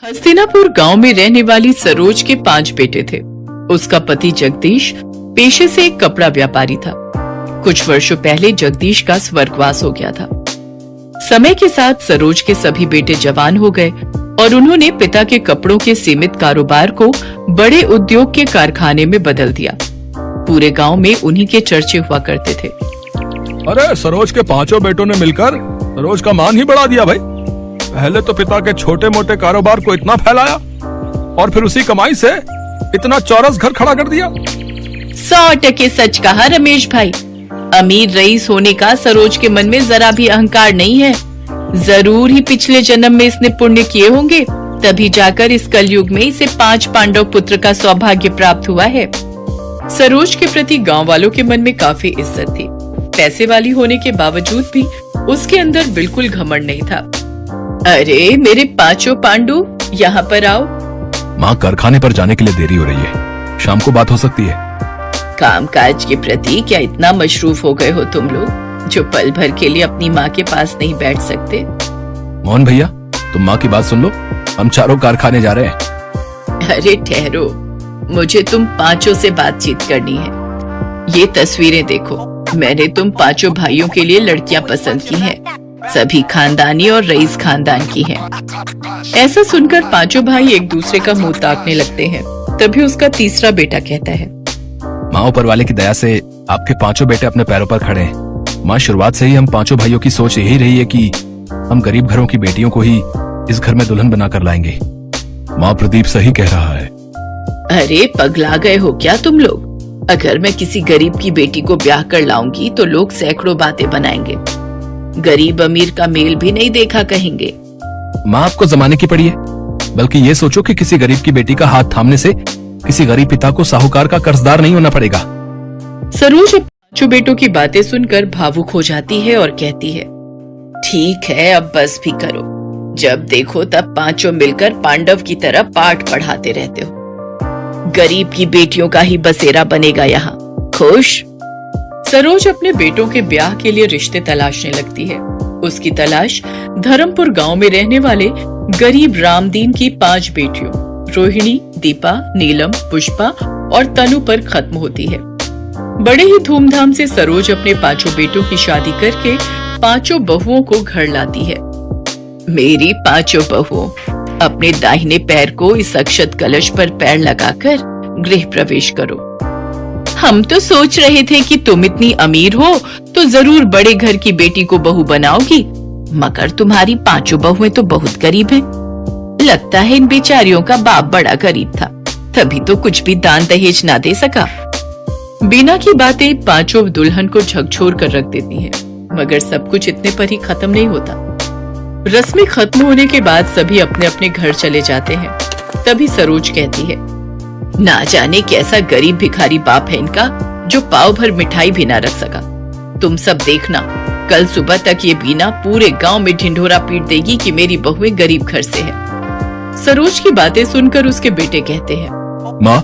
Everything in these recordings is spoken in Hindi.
हस्तिनापुर गांव में रहने वाली सरोज के 5 बेटे थे। उसका पति जगदीश पेशे से एक कपड़ा व्यापारी था। कुछ वर्षों पहले जगदीश का स्वर्गवास हो गया था। समय के साथ सरोज के सभी बेटे जवान हो गए और उन्होंने पिता के कपड़ों के सीमित कारोबार को बड़े उद्योग के कारखाने में बदल दिया। पूरे गांव में उन्हीं के चर्चे हुआ करते थे। अरे सरोज के 5 बेटों ने मिलकर सरोज का मान ही बढ़ा दिया भाई। पहले तो पिता के छोटे मोटे कारोबार को इतना फैलाया और फिर उसी कमाई से इतना चौरस घर खड़ा कर दिया। 100% सच कहा रमेश भाई। अमीर रईस होने का सरोज के मन में जरा भी अहंकार नहीं है। जरूर ही पिछले जन्म में इसने पुण्य किए होंगे, तभी जाकर इस कलयुग में इसे 5 पांडव पुत्र का सौभाग्य प्राप्त हुआ है। सरोज के प्रति गांव वालों के मन में काफी इज्जत थी। पैसे वाली होने के बावजूद भी उसके अंदर बिल्कुल घमंड नहीं था। अरे मेरे 5 पांडु, यहाँ पर आओ। माँ, कारखाने पर जाने के लिए देरी हो रही है, शाम को बात हो सकती है। कामकाज के प्रति क्या इतना मशरूफ हो गए हो तुम लोग, जो पल भर के लिए अपनी माँ के पास नहीं बैठ सकते? मोहन भैया, तुम माँ की बात सुन लो, हम चारों कारखाने जा रहे हैं। अरे ठहरो, मुझे तुम 5 से बातचीत करनी है। ये तस्वीरें देखो, मैंने तुम 5 भाइयों के लिए लड़कियां पसंद की हैं। सभी खानदानी और रईस खानदान की हैं। ऐसा सुनकर 5 भाई एक दूसरे का मुंह ताकने लगते हैं। तभी उसका तीसरा बेटा कहता है, माँ, ऊपर वाले की दया से आपके 5 बेटे अपने पैरों पर खड़े हैं। माँ, शुरुआत से ही हम 5 भाइयों की सोच यही रही है कि हम गरीब घरों की बेटियों को ही इस घर में दुल्हन बनाकर लाएंगे। माँ, प्रदीप सही कह रहा है। अरे पगला गए हो क्या तुम लोग? अगर मैं किसी गरीब की बेटी को ब्याह कर लाऊंगी तो लोग सैकड़ों बातें बनाएंगे। गरीब अमीर का मेल भी नहीं देखा कहेंगे। माँ, आपको जमाने की पड़ी है, बल्कि ये सोचो कि किसी गरीब की बेटी का हाथ थामने से किसी गरीब पिता को साहूकार का कर्जदार नहीं होना पड़ेगा। सरोज 5 बेटों की बातें सुनकर भावुक हो जाती है और कहती है, ठीक है, अब बस भी करो। जब देखो तब 5 मिलकर पांडव की तरह पाठ पढ़ाते रहते हो। गरीब की बेटियों का ही बसेरा बनेगा यहाँ। खुश? सरोज अपने बेटों के ब्याह के लिए रिश्ते तलाशने लगती है। उसकी तलाश धर्मपुर गांव में रहने वाले गरीब रामदीन की 5 बेटियों रोहिणी, दीपा, नीलम, पुष्पा और तनु पर खत्म होती है। बड़े ही धूमधाम से सरोज अपने 5 बेटों की शादी करके 5 बहुओं को घर लाती है। मेरी 5 बहुओं, अपने दाहिने पैर को इस अक्षत कलश पर पैर लगाकर गृह प्रवेश करो। हम तो सोच रहे थे कि तुम इतनी अमीर हो तो जरूर बड़े घर की बेटी को बहू बनाओगी, मगर तुम्हारी 5 बहुएं तो बहुत गरीब हैं। लगता है इन बेचारियों का बाप बड़ा गरीब था, तभी तो कुछ भी दान दहेज ना दे सका। बीना की बातें 5 दुल्हन को झकझोर कर रख देती हैं, मगर सब कुछ इतने पर ही खत्म नहीं होता। रस्में खत्म होने के बाद सभी अपने अपने घर चले जाते हैं। तभी सरोज कहती है, ना जाने कैसा गरीब भिखारी बाप है इनका, जो पाव भर मिठाई भी ना रख सका। तुम सब देखना, कल सुबह तक ये बीना पूरे गांव में ढिंढोरा पीट देगी कि मेरी बहुएं गरीब घर से है। सरोज की बातें सुनकर उसके बेटे कहते हैं, माँ,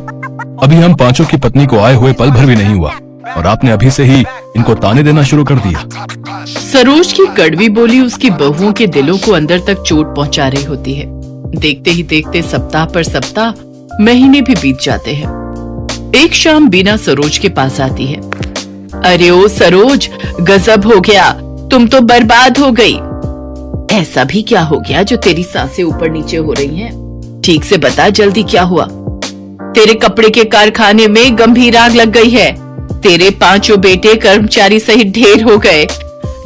अभी हम 5 की पत्नी को आए हुए पल भर भी नहीं हुआ और आपने अभी से ही इनको ताने देना शुरू कर दिया। सरोज की कड़वी बोली उसकी बहुओं के दिलों को अंदर तक चोट पहुंचा रही होती है। देखते ही देखते सप्ताह पर सप्ताह, महीने भी बीत जाते हैं। एक शाम बीना सरोज के पास आती है। अरे ओ सरोज, गजब हो गया, तुम तो बर्बाद हो गई। ऐसा भी क्या हो गया जो तेरी सांसें ऊपर नीचे हो रही हैं? ठीक से बता, जल्दी क्या हुआ? तेरे कपड़े के कारखाने में गंभीर आग लग गई है। तेरे 5 बेटे कर्मचारी सहित ढेर हो गए।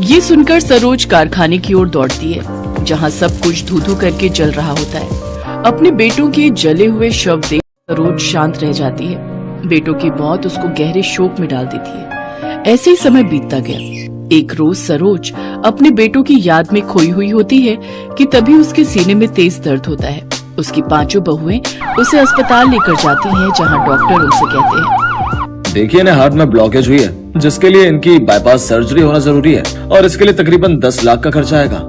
ये सुनकर सरोज कारखाने की ओर दौड़ती है, जहाँ सब कुछ धू-धू करके जल रहा होता है। अपने बेटों के जले हुए शव देख सरोज शांत रह जाती है। बेटों की मौत उसको गहरे शोक में डाल देती है। ऐसे ही समय बीतता गया। एक रोज सरोज अपने बेटों की याद में खोई हुई होती है कि तभी उसके सीने में तेज दर्द होता है। उसकी 5 बहुएं उसे अस्पताल लेकर जाती हैं, जहां डॉक्टर उनसे कहते हैं, देखिए ना, हार्ट में ब्लॉकेज हुई है, जिसके लिए इनकी बाईपास सर्जरी होना जरूरी है और इसके लिए तकरीबन 10 लाख का खर्चा आएगा।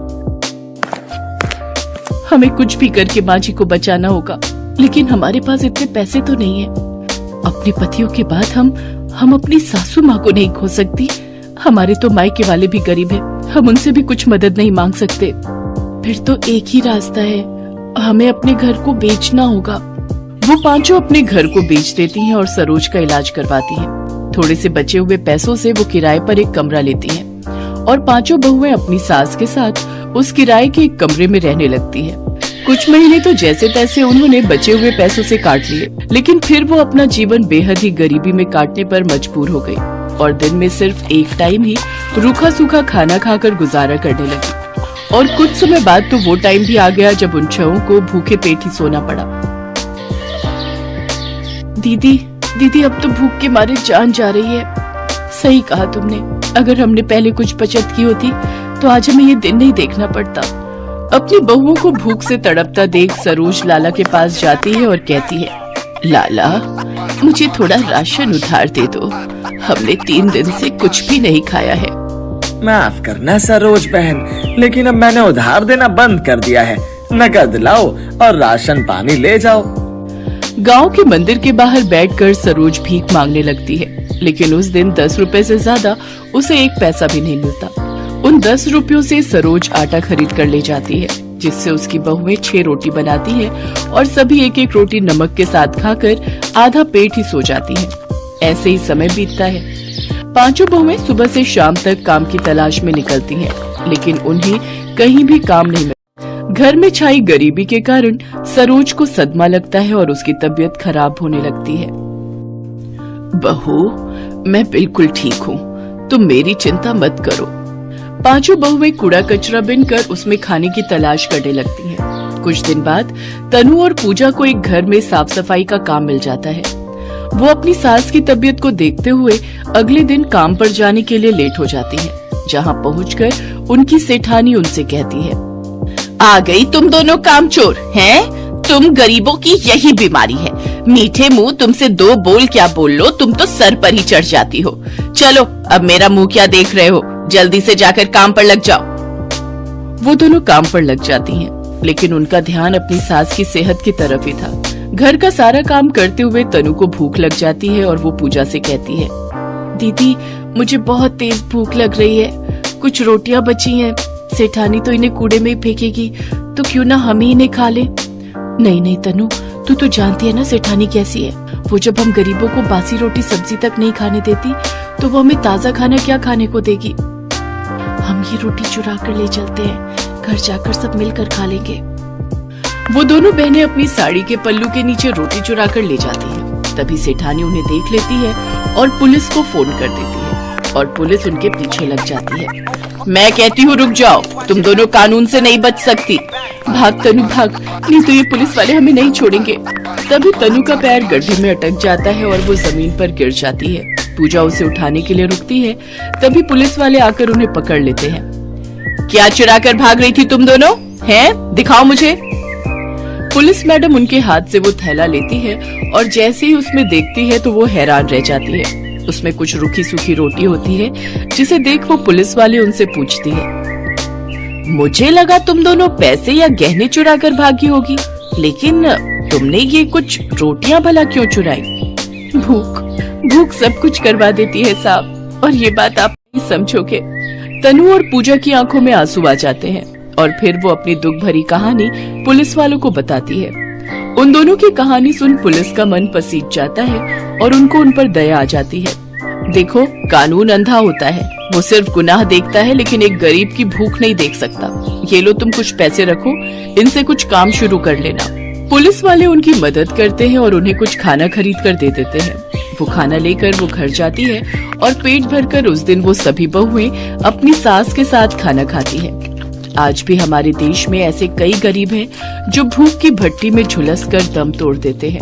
हमें कुछ भी करके माँ जी को बचाना होगा, लेकिन हमारे पास इतने पैसे तो नहीं है। अपने पतियों के बाद हम अपनी सासू माँ को नहीं खो सकती। हमारे तो मायके वाले भी गरीब हैं, हम उनसे भी कुछ मदद नहीं मांग सकते। फिर तो एक ही रास्ता है, हमें अपने घर को बेचना होगा। वो पांचों अपने घर को बेच देती हैं और सरोज का इलाज करवाती हैं। थोड़े से बचे हुए पैसों से वो किराए पर एक कमरा लेती हैं और पांचों बहुएं अपनी सास के साथ उस किराए के एक कमरे में रहने लगती हैं। कुछ महीने तो जैसे तैसे उन्होंने बचे हुए पैसों से काट लिए, लेकिन फिर वो अपना जीवन बेहद ही गरीबी में काटने पर मजबूर हो गई और दिन में सिर्फ एक टाइम ही रूखा सूखा खाना खाकर गुजारा करने लगी। और कुछ समय बाद तो वो टाइम भी आ गया जब उन छहों को भूखे पेट ही सोना पड़ा। दीदी अब तो भूख के मारे जान जा रही है। सही कहा तुमने, अगर हमने पहले कुछ बचत की होती तो आज हमें ये दिन नहीं देखना पड़ता। अपनी बहुओं को भूख से तड़पता देख सरोज लाला के पास जाती है और कहती है, लाला मुझे थोड़ा राशन उधार दे दो, हमने 3 दिन से कुछ भी नहीं खाया है। माफ करना सरोज बहन, लेकिन अब मैंने उधार देना बंद कर दिया है। नकद लाओ और राशन पानी ले जाओ। गांव के मंदिर के बाहर बैठकर सरोज भीख मांगने लगती है, लेकिन उस दिन 10 रुपए से ज्यादा उसे 1 पैसा भी नहीं मिलता। उन 10 रुपयों से सरोज आटा खरीद कर ले जाती है, जिससे उसकी बहुएं 6 रोटी बनाती है और सभी 1-1 रोटी नमक के साथ खाकर आधा पेट ही सो जाती हैं। ऐसे ही समय बीतता है। पांचों बहुएं सुबह से शाम तक काम की तलाश में निकलती हैं, लेकिन उन्हें कहीं भी काम नहीं मिलता। घर में छाई गरीबी के कारण सरोज को सदमा लगता है और उसकी तबीयत खराब होने लगती है। बहू, मैं बिल्कुल ठीक हूँ, तुम मेरी चिंता मत करो। पांचों बहुएं कूड़ा कचरा बिनकर उसमें खाने की तलाश करने लगती हैं। कुछ दिन बाद तनु और पूजा को एक घर में साफ सफाई का काम मिल जाता है। वो अपनी सास की तबीयत को देखते हुए अगले दिन काम पर जाने के लिए लेट हो जाती हैं। जहाँ पहुँचकर उनकी सेठानी उनसे कहती है, आ गई तुम दोनों कामचोर हैं? तुम गरीबों की यही बीमारी है, मीठे मुंह तुमसे 2 बोल क्या बोल लो, तुम तो सर पर ही चढ़ जाती हो। चलो अब मेरा मुंह क्या देख रहे हो, जल्दी से जाकर काम पर लग जाओ। वो दोनों काम पर लग जाती हैं, लेकिन उनका ध्यान अपनी सास की सेहत की तरफ ही था। घर का सारा काम करते हुए तनु को भूख लग जाती है और वो पूजा से कहती है, दीदी मुझे बहुत तेज भूख लग रही है, कुछ रोटियां बची हैं, सेठानी तो इन्हें कूड़े में ही फेंकेगी, तो क्यों ना हम ही इन्हें खा ले। नहीं तनु, तू तो जानती है ना सेठानी कैसी है। वो जब हम गरीबों को बासी रोटी सब्जी तक नहीं खाने देती तो वो हमें ताजा खाना क्या खाने को देगी। हम ये रोटी चुरा कर ले चलते हैं, घर जाकर सब मिलकर खा लेंगे। वो दोनों बहनें अपनी साड़ी के पल्लू के नीचे रोटी चुरा कर ले जाती हैं। तभी सेठानी उन्हें देख लेती है और पुलिस को फोन कर देती है और पुलिस उनके पीछे लग जाती है। मैं कहती हूँ रुक जाओ, तुम दोनों कानून से नहीं बच सकती। भाग तनु भाग, नहीं तो ये पुलिस वाले हमें नहीं छोड़ेंगे। तभी तनु का पैर गड्ढे में अटक जाता है और वो जमीन पर गिर जाती है। पूजा उसे उठाने के लिए रुकती है, तभी पुलिस वाले आकर उन्हें पकड़ लेते हैं। क्या चुरा कर भाग रही थी तुम दोनों? हैं? दिखाओ मुझे। पुलिस मैडम उनके हाथ से वो थैला लेती है और जैसे ही उसमें देखती है तो वो हैरान रह जाती है। उसमें कुछ रूखी सूखी रोटी होती है, जिसे देख वो पुलिस वाले उनसे पूछती है, मुझे लगा तुम दोनों पैसे या गहने चुरा कर भागी होगी, लेकिन तुमने ये कुछ रोटियां भला क्यों चुराई? भूख सब कुछ करवा देती है साहब, और ये बात आप नहीं समझोगे। तनु और पूजा की आंखों में आंसू आ जाते हैं और फिर वो अपनी दुख भरी कहानी पुलिस वालों को बताती है। उन दोनों की कहानी सुन पुलिस का मन पसीज जाता है और उनको उन पर दया आ जाती है। देखो, कानून अंधा होता है, वो सिर्फ गुनाह देखता है लेकिन एक गरीब की भूख नहीं देख सकता। ये लो तुम कुछ पैसे रखो, इनसे कुछ काम शुरू कर लेना। पुलिस वाले उनकी मदद करते हैं और उन्हें कुछ खाना खरीद कर दे देते हैं। वो खाना लेकर वो घर जाती है और पेट भरकर उस दिन वो सभी बहुएं अपनी सास के साथ खाना खाती है। आज भी हमारे देश में ऐसे कई गरीब हैं जो भूख की भट्टी में झुलस कर दम तोड़ देते हैं।